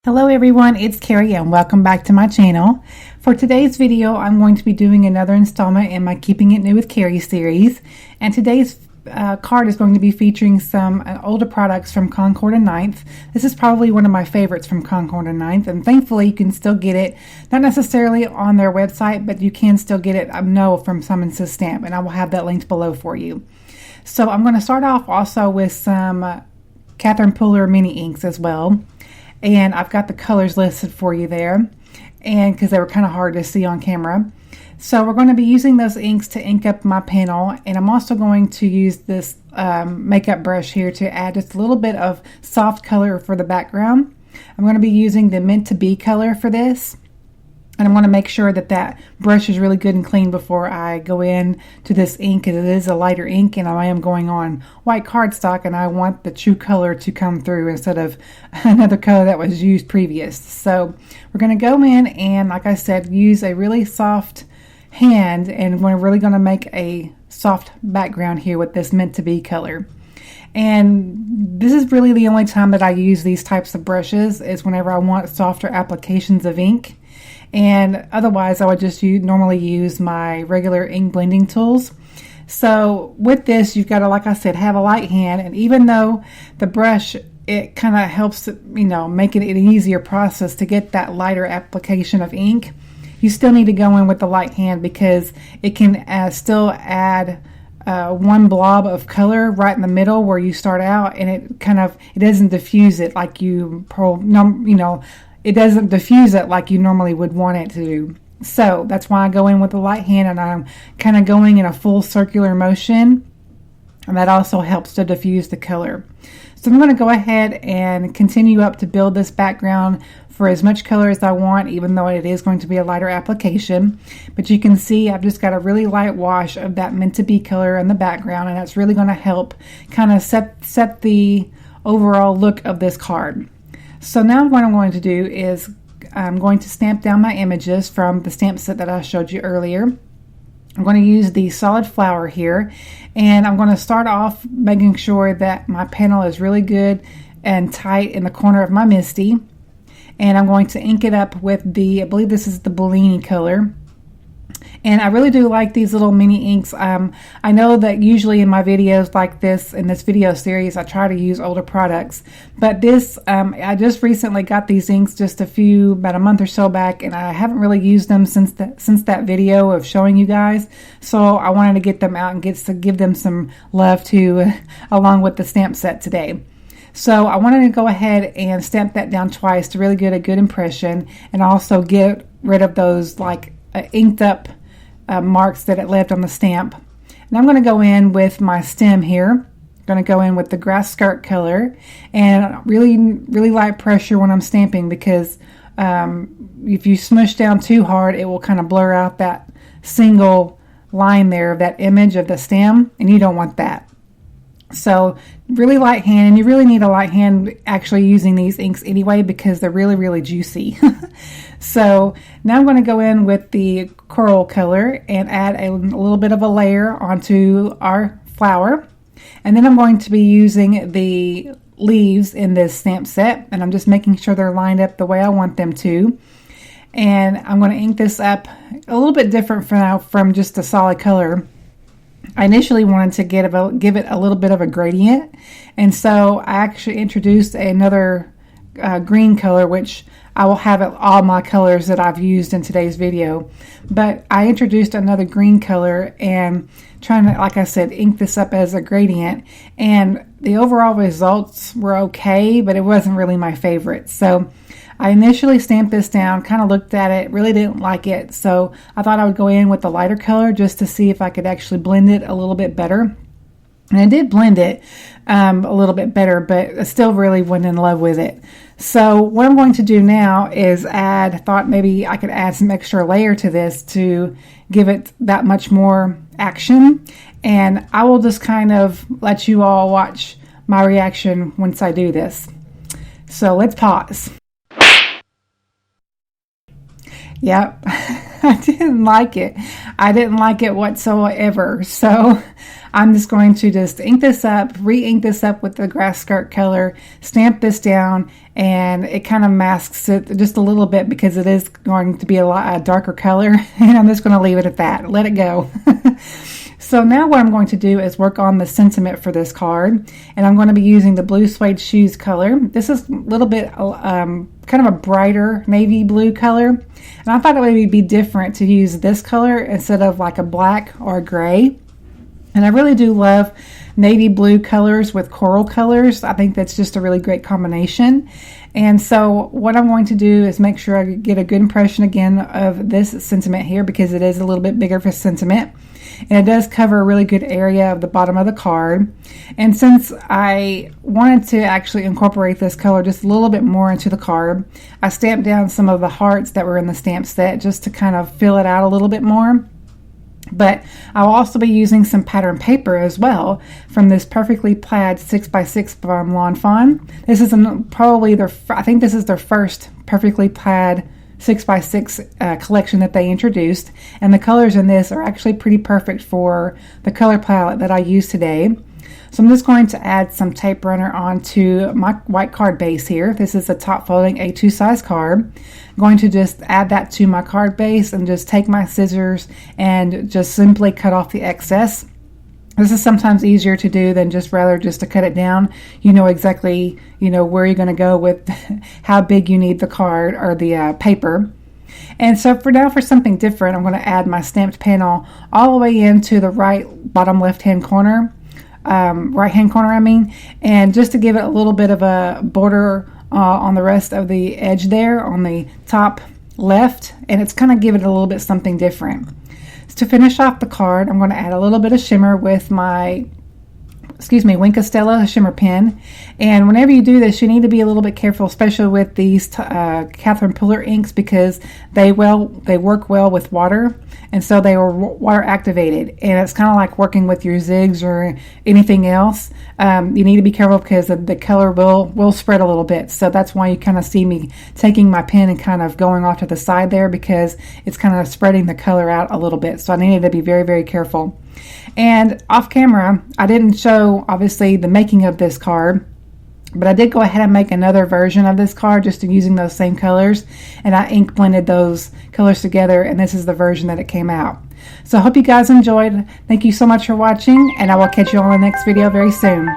Hello everyone, it's Kari and welcome back to my channel. For today's video, I'm going to be doing another installment in my Keeping It New with Kari series. And today's card is going to be featuring some older products from Concord and 9th. This is probably one of my favorites from Concord and 9th, and thankfully you can still get it, not necessarily on their website, but you can still get it, I know, from Summons Stamp, and I will have that linked below for you. So I'm going to start off also with some Catherine Puller mini inks as well. And I've got the colors listed for you there, and because they were kind of hard to see on camera. So we're going to be using those inks to ink up my panel, and I'm also going to use this makeup brush here to add just a little bit of soft color for the background. I'm going to be using the Meant to Be color for this, and I'm going to make sure that that brush is really good and clean before I go in to this ink, because it is a lighter ink and I am going on white cardstock, and I want the true color to come through instead of another color that was used previous. So we're going to go in and, like I said, use a really soft hand, and we're really going to make a soft background here with this Meant to Be color. And this is really the only time that I use these types of brushes, is whenever I want softer applications of ink. And otherwise I would just normally use my regular ink blending tools. So with this, you've got to, like I said, have a light hand, and even though the brush, it kind of helps, make it an easier process to get that lighter application of ink, you still need to go in with the light hand, because it can still add one blob of color right in the middle where you start out, and it doesn't diffuse it like it doesn't diffuse it like you normally would want it to do. So that's why I go in with the light hand, and I'm kind of going in a full circular motion, and that also helps to diffuse the color. So I'm going to go ahead and continue up to build this background for as much color as I want, even though it is going to be a lighter application. But you can see I've just got a really light wash of that Meant to Be color in the background, and that's really going to help kind of set the overall look of this card. So now what I'm going to do is I'm going to stamp down my images from the stamp set that I showed you earlier. I'm going to use the solid flower here, and I'm going to start off making sure that my panel is really good and tight in the corner of my MISTI. And I'm going to ink it up with I believe this is the Bellini color. And I really do like these little mini inks. I know that usually in my videos like this, in this video series, I try to use older products. But this, I just recently got these inks about a month or so back, and I haven't really used them since that video of showing you guys. So I wanted to get them out and give them some love too, along with the stamp set today. So I wanted to go ahead and stamp that down twice to really get a good impression, and also get rid of those inked up marks that it left on the stamp. And I'm going to go in with my stem here. I'm going to go in with the grass skirt color, and really light pressure when I'm stamping, because if you smush down too hard, it will kind of blur out that single line there of that image of the stem, and you don't want that. So really light hand, and you really need a light hand actually using these inks anyway, because they're really juicy. So now I'm going to go in with the coral color and add a little bit of a layer onto our flower. And then I'm going to be using the leaves in this stamp set, and I'm just making sure they're lined up the way I want them to. And I'm going to ink this up a little bit different from just a solid color. I initially wanted to give it a little bit of a gradient, and so I actually introduced another green color, which I will have all my colors that I've used in today's video. But I introduced another green color and trying to, like I said, ink this up as a gradient, and the overall results were okay, but it wasn't really my favorite. So I initially stamped this down, kind of looked at it, really didn't like it, so I thought I would go in with the lighter color just to see if I could actually blend it a little bit better. And I did blend it a little bit better, but I still really wasn't in love with it. So what I'm going to do now is thought maybe I could add some extra layer to this to give it that much more action. And I will just kind of let you all watch my reaction once I do this. So let's pause. Yep, I didn't like it. I didn't like it whatsoever. So I'm just going to just ink this up, re-ink this up with the grass skirt color, stamp this down, and it kind of masks it just a little bit because it is going to be a darker color. And I'm just going to leave it at that. Let it go. So now what I'm going to do is work on the sentiment for this card, and I'm going to be using the blue suede shoes color. This is a little bit kind of a brighter navy blue color, and I thought it would be different to use this color instead of like a black or a gray. And I really do love navy blue colors with coral colors. I think that's just a really great combination. And so what I'm going to do is make sure I get a good impression again of this sentiment here, because it is a little bit bigger of a sentiment. And it does cover a really good area of the bottom of the card. And since I wanted to actually incorporate this color just a little bit more into the card, I stamped down some of the hearts that were in the stamp set just to kind of fill it out a little bit more. But I'll also be using some pattern paper as well from this Perfectly Plaid 6x6 from Lawn Fawn. This is probably I think this is their first Perfectly Plaid 6x6 collection that they introduced, and the colors in this are actually pretty perfect for the color palette that I use today. So I'm just going to add some tape runner onto my white card base here. This is a top folding A2 size card. I'm going to just add that to my card base and just take my scissors and just simply cut off the excess. This is sometimes easier to do than just to cut it down. You know exactly, where you're going to go with how big you need the card or the paper. And so for something different, I'm going to add my stamped panel all the way into the right bottom left-hand corner, right-hand corner, and just to give it a little bit of a border on the rest of the edge there on the top left, and it's kind of give it a little bit something different. To finish off the card, I'm going to add a little bit of shimmer with my, Wink Stella shimmer pen. And whenever you do this, you need to be a little bit careful, especially with these Catherine Puller inks, because they work well with water, and so they are water activated. And it's kind of like working with your zigs or anything else. You need to be careful because the color will spread a little bit. So that's why you kind of see me taking my pen and kind of going off to the side there, because it's kind of spreading the color out a little bit. So I needed to be very, very careful. And off camera, I didn't show, obviously, the making of this card, but I did go ahead and make another version of this card just using those same colors, and I ink blended those colors together, and this is the version that it came out. So I hope you guys enjoyed. Thank you so much for watching, and I will catch you on the next video very soon.